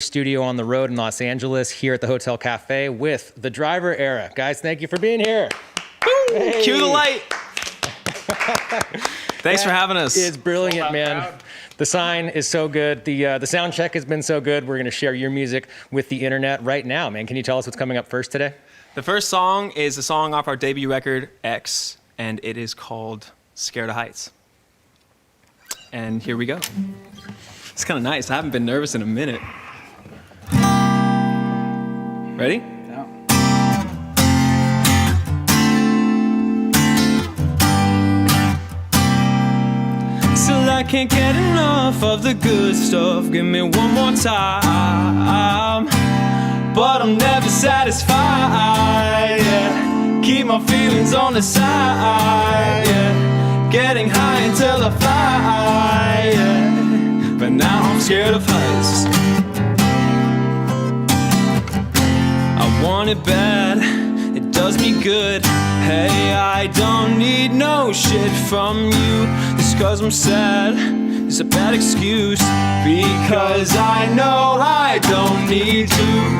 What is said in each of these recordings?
studio on the road in Los Angeles, here at the Hotel Cafe with the Driver Era. Guys, thank you for being here. Hey. Cue the light. Thanks for having us. It's brilliant, man. The sign is so good. The sound check has been so good. We're going to share your music with the internet right now, man. Can you tell us what's coming up first today? The first song is a song off our debut record, X, and it is called Scared of Heights. And here we go. It's kind of nice. I haven't been nervous in a minute. Ready? Yeah. Still I can't get enough of the good stuff. Give me one more time. But I'm never satisfied, yeah. Keep my feelings on the side, yeah. Getting high until I fly, yeah. But now I'm scared of heights. I want it bad, it does me good. Hey, I don't need no shit from you. Just cause I'm sad is a bad excuse. Because I know I don't need to.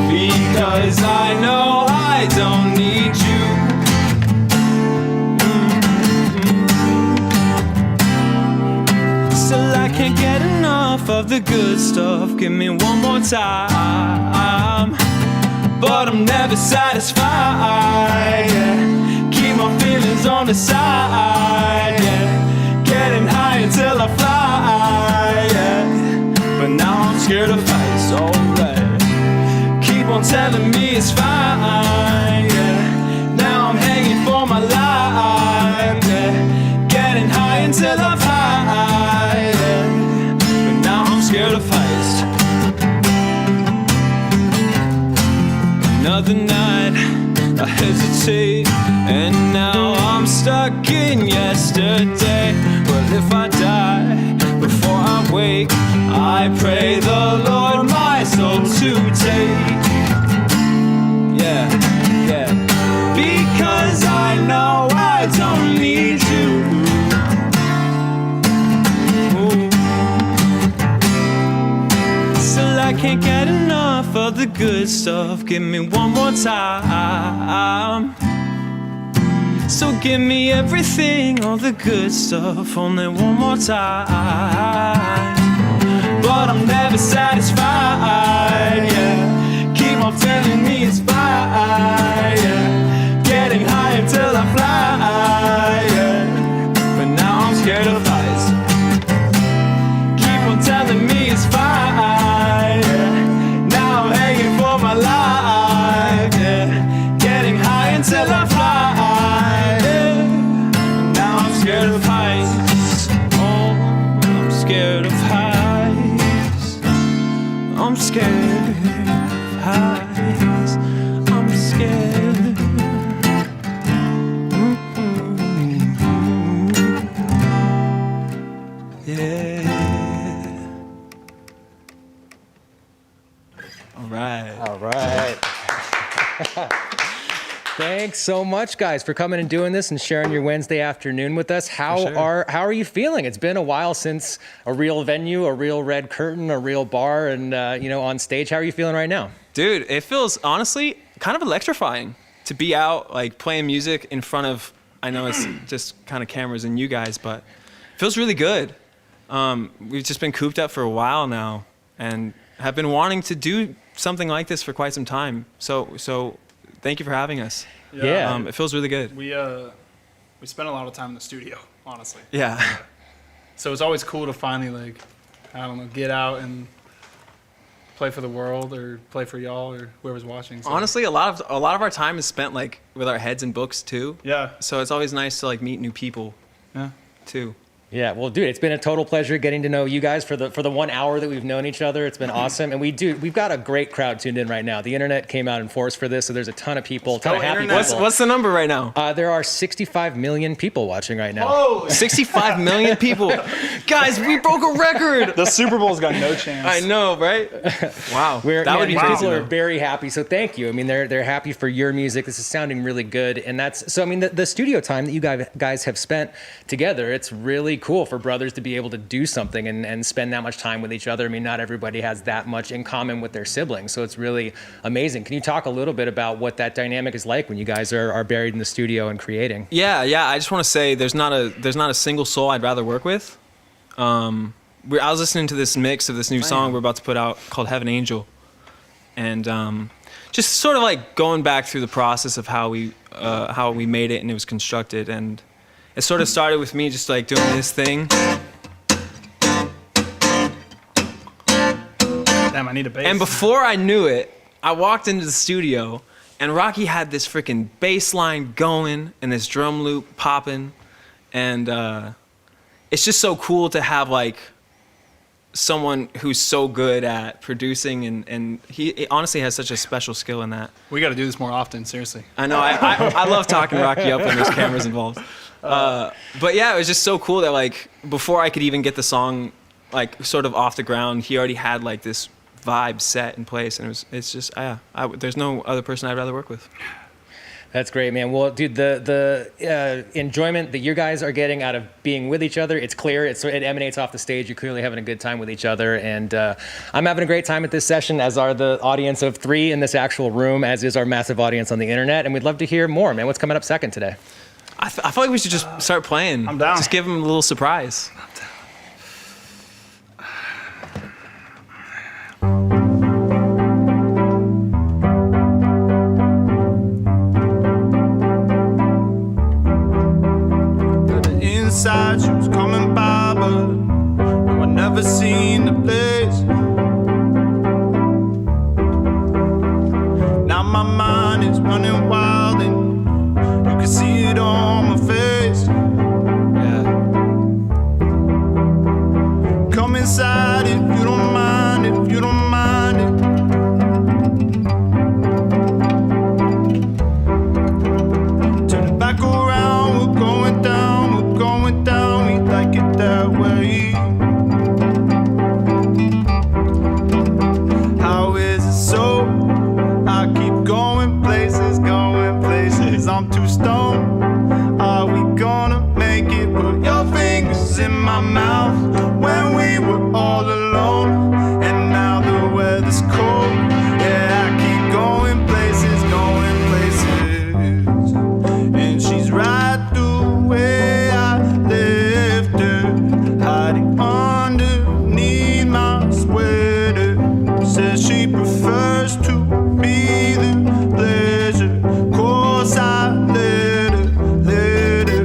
Because I know I don't need you. Still I can't get enough of the good stuff. Give me one more time. But I'm never satisfied, yeah. Keep my feelings on the side, yeah. Getting high until I fly, yeah. But now I'm scared of heights, alright. Keep on telling me it's fine, yeah. Now I'm hanging for my life, yeah. Getting high until I fly, yeah. But now I'm scared of heights. Another night, I hesitate, and now I'm stuck in yesterday. Well, if I die before I wake, I pray the Lord my soul to take. Yeah, yeah. Because I know I don't need you. Still I can't get enough of the good stuff. Give me one more time. So give me everything, all the good stuff, only one more time. But I'm never satisfied, yeah. Keep on telling me it's fine, yeah. Getting high until I fly, yeah. But now I'm scared of heights. Keep on telling me it's fine, yeah. Now I'm hanging for my life, yeah. Getting high until I fly, yeah. But now I'm scared of heights. Oh, I'm scared of heights. I'm scared of heights. I'm scared. Yeah. All right. All right. Thanks so much, guys, for coming and doing this and sharing your Wednesday afternoon with us. How are you feeling? It's been a while since a real venue, a real red curtain, a real bar, and on stage. How are you feeling right now? Dude, it feels honestly kind of electrifying to be out like playing music in front of, I know it's just kind of cameras and you guys, but it feels really good. We've just been cooped up for a while now and have been wanting to do something like this for quite some time. So thank you for having us. Yeah. It feels really good. We spent a lot of time in the studio, honestly. Yeah. So it's always cool to finally get out and play for the world or play for y'all or whoever's watching. So. Honestly, a lot of our time is spent like with our heads in books too. Yeah. So it's always nice to like meet new people. Yeah. Too. Yeah, well, dude, it's been a total pleasure getting to know you guys for the 1 hour that we've known each other. It's been awesome, and we've got a great crowd tuned in right now. The internet came out in force for this, so there's a ton of people, a ton of happy people. What's the number right now? There are 65 million people watching right now. Oh, 65 million people. Guys, we broke a record. the Super Bowl's got no chance. I know, right? Wow. That would be people crazy. are very happy, so thank you. I mean, they're happy for your music. This is sounding really good, and that's so. I mean, the studio time that you guys have spent together, it's really cool for brothers to be able to do something and spend that much time with each other. I mean, not everybody has that much in common with their siblings, so it's really amazing. Can you talk a little bit about what that dynamic is like when you guys are buried in the studio and creating? Yeah. I just want to say there's not a single soul I'd rather work with. I was listening to this mix of this new song we're about to put out called Heaven Angel, and just sort of like going back through the process of how we made it and it was constructed, and it sort of started with me just like doing this thing. Damn, I need a bass. And before I knew it, I walked into the studio and Rocky had this freaking bass line going and this drum loop popping, and it's just so cool to have like someone who's so good at producing, and he honestly has such a special skill in that. We got to do this more often, seriously. I know. I love talking Rocky up when there's cameras involved. But yeah, it was just so cool that like before I could even get the song like sort of off the ground, he already had like this vibe set in place, and it's just there's no other person I'd rather work with. That's great, man. Well, dude, the enjoyment that you guys are getting out of being with each other, it's clear. It emanates off the stage. You're clearly having a good time with each other. And I'm having a great time at this session, as are the audience of 3 in this actual room, as is our massive audience on the internet. And we'd love to hear more, man. What's coming up second today? I feel like we should just start playing. I'm down. Just give them a little surprise. Inside she was coming by, but no, I never seen the place. Now my mind is running wild, and you can see it on my face. Yeah. Come inside if you don't mind, if you don't mind it. Turn it back around, we're going down. We like it that way. How is it so? I keep going places, I'm too stoned. Are we gonna make it? Put your fingers in my mouth when we were all alone, and now the weather's cold. Yeah, I keep going places, and she's right the way I left her, hiding underneath my sweater. Says she prefers to be the pleasure. Course I let her.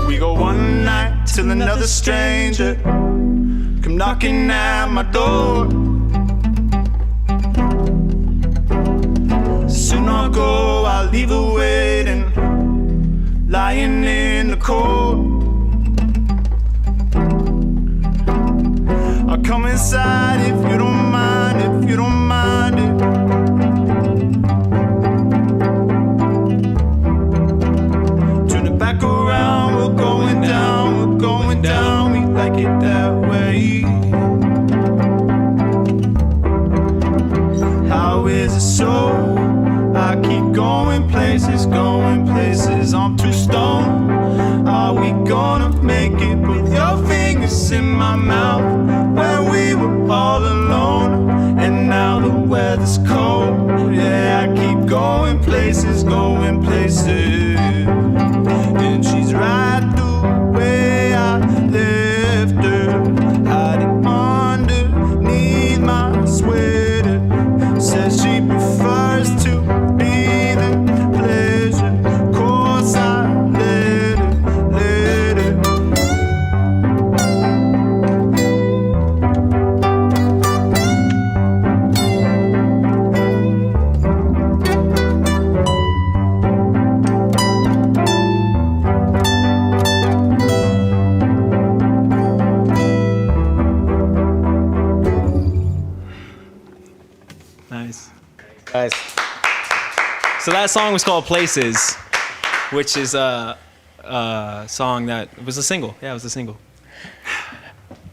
We go one night till another stranger come knocking at my door. Soon I'll go, I'll leave her waiting, lying in the cold. I'll come inside if you don't mind, if you don't mind it. Turn it back around, we're going down, we like it that way. How is it so? I keep going places, I'm too stoned. Are we gonna make it? Put your fingers in my mouth when we were all alone, and now the weather's cold. Yeah, I keep going places, and she's right the way I left her, hiding underneath my sweater. Says she prefers to be the pleasure. Course I let her. Nice. Guys. So that song was called Places, which is a song that was a single. Yeah, it was a single.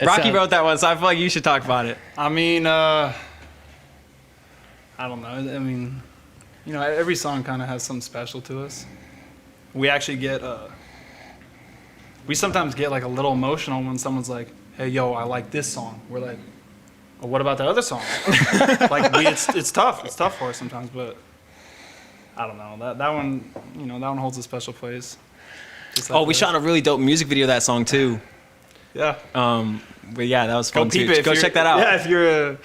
Rocky wrote that one, so I feel like you should talk about it. I mean, I don't know. I mean, every song kind of has something special to us. We actually get, we sometimes get like a little emotional when someone's like, "Hey, yo, I like this song." We're like, "Well, what about the other song?" Like, it's tough. It's tough for us sometimes, but I don't know. That one, that one holds a special place. We shot a really dope music video of that song too. Yeah. But yeah, that was fun too. Go check that out. Yeah,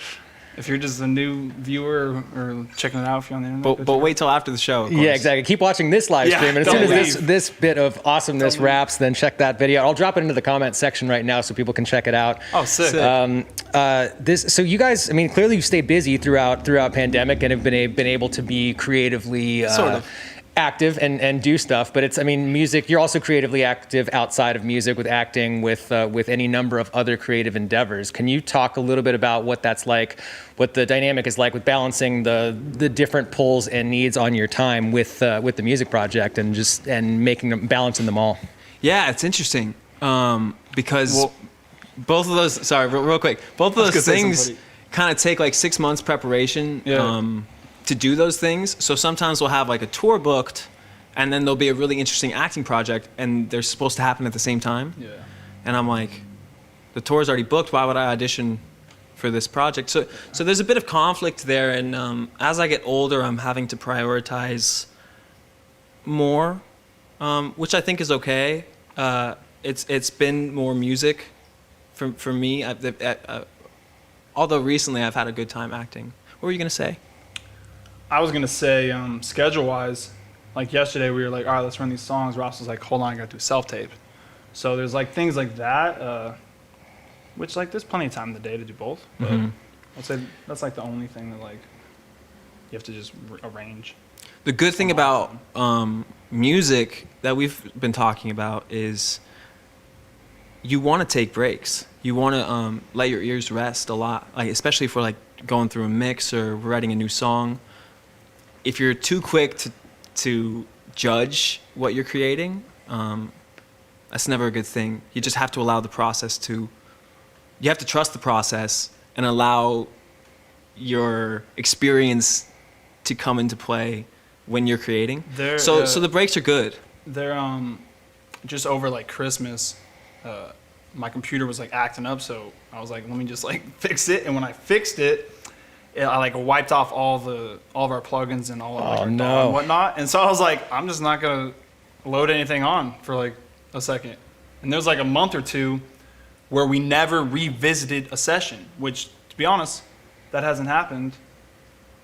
if you're just a new viewer or checking it out if you're on the internet. But wait till after the show. Of course. Yeah, exactly. Keep watching this live stream, and as soon as this bit of awesomeness wraps, then check that video. I'll drop it into the comment section right now so people can check it out. Oh, sick. So you guys, I mean, clearly you've stayed busy throughout pandemic and have been able to be creatively sort of active and do stuff. But music. You're also creatively active outside of music with acting, with any number of other creative endeavors. Can you talk a little bit about what that's like, what the dynamic is like with balancing the different pulls and needs on your time with the music project and balancing them all? Yeah, it's interesting because both of those. Sorry, real quick. Both of those things kind of take like 6 months preparation. Yeah. To do those things. So sometimes we'll have like a tour booked and then there'll be a really interesting acting project and they're supposed to happen at the same time. Yeah. And I'm like, the tour's already booked, why would I audition for this project? So there's a bit of conflict there, and as I get older I'm having to prioritize more, which I think is okay. It's been more music for me, although recently I've had a good time acting. What were you gonna say? I was going to say, schedule-wise, like yesterday we were like, all right, let's run these songs. Ross was like, hold on, I got to do self-tape. So there's like things like that, which like there's plenty of time in the day to do both. But I'd say that's like the only thing that like you have to just arrange. The good thing about music that we've been talking about is you want to take breaks. You want to let your ears rest a lot, like especially if we're like going through a mix or writing a new song. If you're too quick to judge what you're creating, that's never a good thing. You just have to allow the process you have to trust the process and allow your experience to come into play when you're creating. So the breaks are good. They're just over like Christmas, my computer was like acting up, so I was like, let me just like fix it. And when I fixed it, I like wiped off all of our plugins and all of like, and whatnot. And so I was like, I'm just not gonna load anything on for like a second. And there was like a month or two where we never revisited a session, which to be honest, that hasn't happened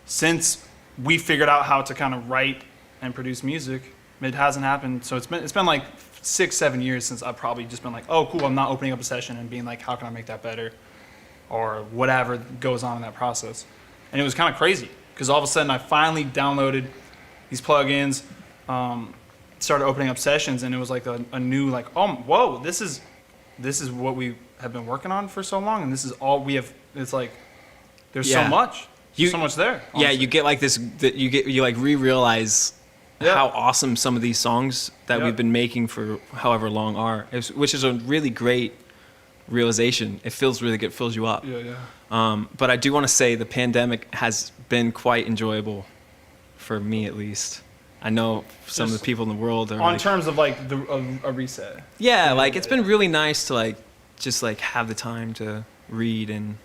since we figured out how to kind of write and produce music. It hasn't happened. So it's been like 6-7 years since I've probably just been like, oh cool, I'm not opening up a session and being like, how can I make that better? Or whatever goes on in that process. And it was kind of crazy because all of a sudden I finally downloaded these plugins, started opening up sessions, and it was like a new like, oh whoa, this is what we have been working on for so long, and this is all we have. It's like there's so much there. Honestly. Yeah, you get like this. You like re-realize how awesome some of these songs that we've been making for however long are, which is a really great realization. It feels really good. It fills you up. But I do want to say the pandemic has been quite enjoyable for me, at least. I know some of the people in the world are on terms of like a reset. Yeah, like it's been really nice to like just like have the time to read and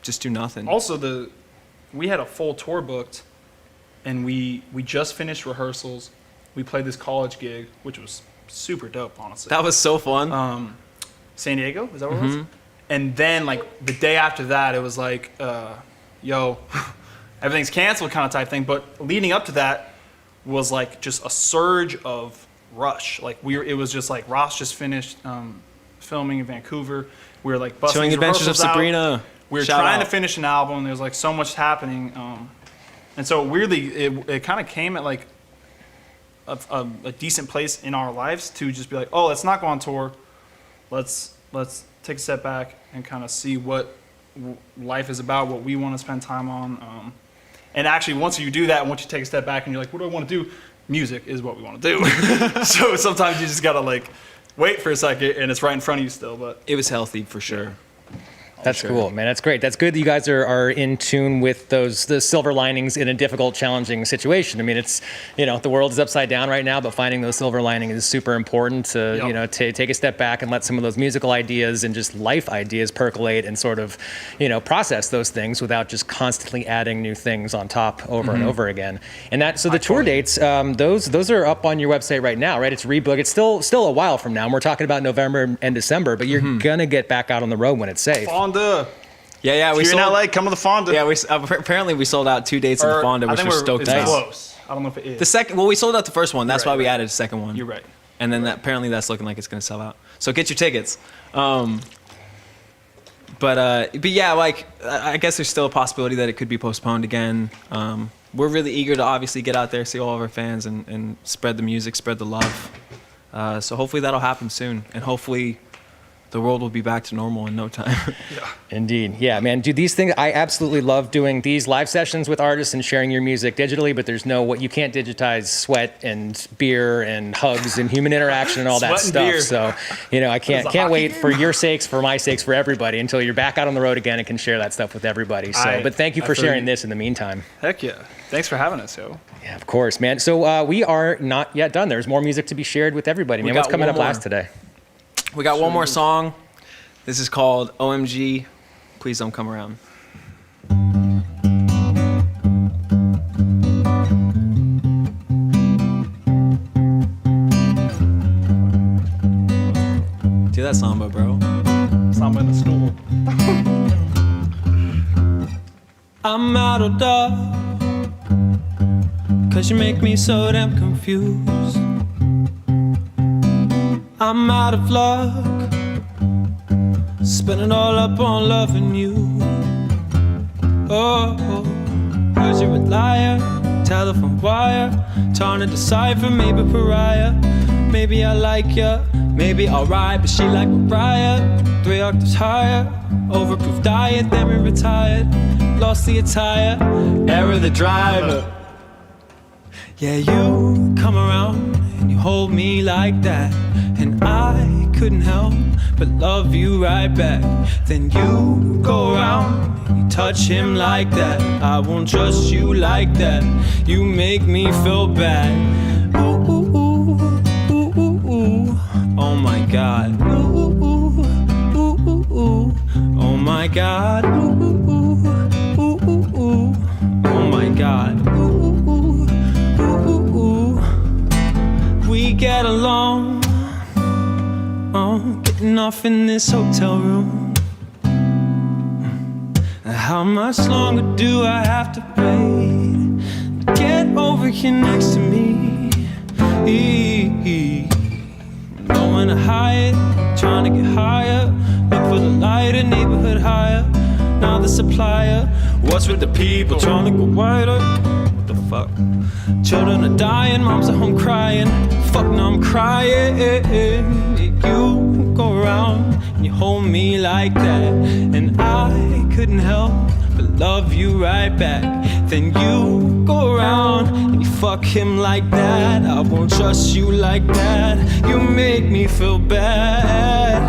just do nothing. Also, we had a full tour booked, and we just finished rehearsals. We played this college gig, which was super dope, honestly. That was so fun. San Diego, is that where it was? And then like the day after that, it was like, yo, everything's canceled kind of type thing. But leading up to that was like just a surge of rush. Like it was just like Ross just finished filming in Vancouver. We were like busting Showing Adventures of Sabrina. Out. We were trying to finish an album. There was like so much happening. And so weirdly, it kind of came at like a decent place in our lives to just be like, oh, let's not go on tour. Let's take a step back and kind of see what life is about, what we want to spend time on. And actually, once you do that, once you take a step back and you're like, what do I want to do? Music is what we want to do. So sometimes you just got to like wait for a second, and it's right in front of you still. But it was healthy for sure. That's cool, man. That's great. That's good that you guys are in tune with the silver linings in a difficult, challenging situation. I mean, it's, the world is upside down right now, but finding those silver linings is super important to, to take a step back and let some of those musical ideas and just life ideas percolate and sort of, process those things without just constantly adding new things on top over and over again. And the tour dates, those are up on your website right now, right? It's rebooked. It's still a while from now. And we're talking about November and December, but you're going to get back out on the road when it's safe. Fonda. Yeah. If you're in LA, come to the Fonda. Yeah, apparently we sold out 2 dates of the Fonda, which we're stoked it's about. close. I don't know if it is. The second, we sold out the first one. That's why we right. added a second one. You're right. And then apparently that's looking like it's going to sell out. So get your tickets. But yeah, like I guess there's still a possibility that it could be postponed again. We're really eager to obviously get out there, see all of our fans, and spread the music, spread the love. So hopefully that'll happen soon, and hopefully the world will be back to normal in no time. Indeed. Yeah, man. Dude, these things, I absolutely love doing these live sessions with artists and sharing your music digitally, but you can't digitize sweat and beer and hugs and human interaction and all that stuff. Beer. So, I can't wait for your sakes, for my sakes, for everybody until you're back out on the road again and can share that stuff with everybody. So, but thank you for sharing this in the meantime. Heck yeah. Thanks for having us, yo. Yeah, of course, man. So we are not yet done. There's more music to be shared with everybody, man. What's coming up last today? We got one more song. This is called OMG, Please Don't Come Around. Do that samba, bro. Samba in the stool. I'm out of luck, 'cause you make me so damn confused. I'm out of luck, spend it all up on loving you. Oh, cause you're a liar, telephone wire, trying to decipher, maybe pariah. Maybe I like ya, maybe alright, but she like Mariah. 3 octaves higher, overproof diet, then we retired. Lost the attire, error the driver. Yeah, you come around and you hold me like that, and I couldn't help but love you right back. Then you go around and you touch him like that. I won't trust you like that. You make me feel bad. Ooh, ooh, ooh, ooh, ooh, ooh. Oh my God. Ooh, ooh, ooh, ooh, ooh, ooh. Oh my God. Ooh, ooh, ooh, ooh, ooh, ooh. Oh my God. Ooh, ooh, ooh, ooh, ooh, ooh. We get along. Getting off in this hotel room. How much longer do I have to wait? Get over here next to me. Going to hide, trying to get higher. Look for the light, a neighborhood higher. Now the supplier. What's with the people trying to go wider? What the fuck? Children are dying, moms at home crying. Fuck, now I'm crying. You go around and you hold me like that, and I couldn't help but love you right back. Then you go around and you fuck him like that. I won't trust you like that. You make me feel bad,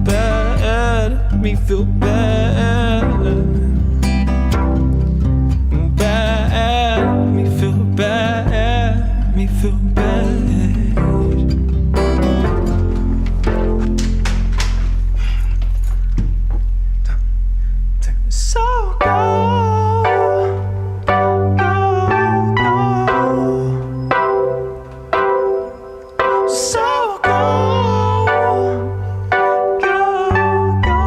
bad, me feel bad, bad, me feel bad, me feel bad. So go, go, go. So go, go, go.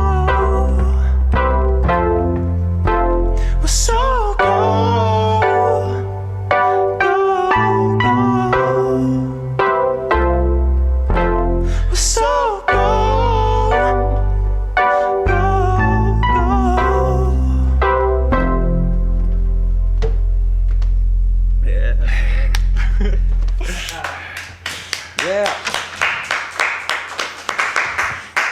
So go, go, go.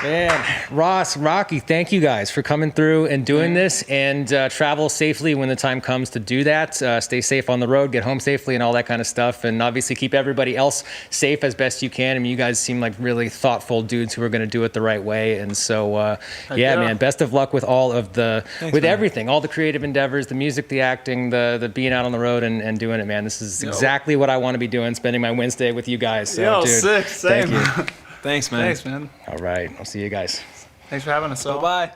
Man, Ross, Rocky, thank you guys for coming through and doing this, and travel safely when the time comes to do that. Stay safe on the road, get home safely, and all that kind of stuff. And obviously keep everybody else safe as best you can. I mean, you guys seem like really thoughtful dudes who are going to do it the right way. And so, yeah, man, best of luck with all of everything, all the creative endeavors, the music, the acting, the being out on the road and doing it, man. This is exactly what I want to be doing, spending my Wednesday with you guys. So, dude, sick. Same. thank you. Thanks, man. Thanks, man. All right, I'll see you guys. Thanks for having us. Bye-bye.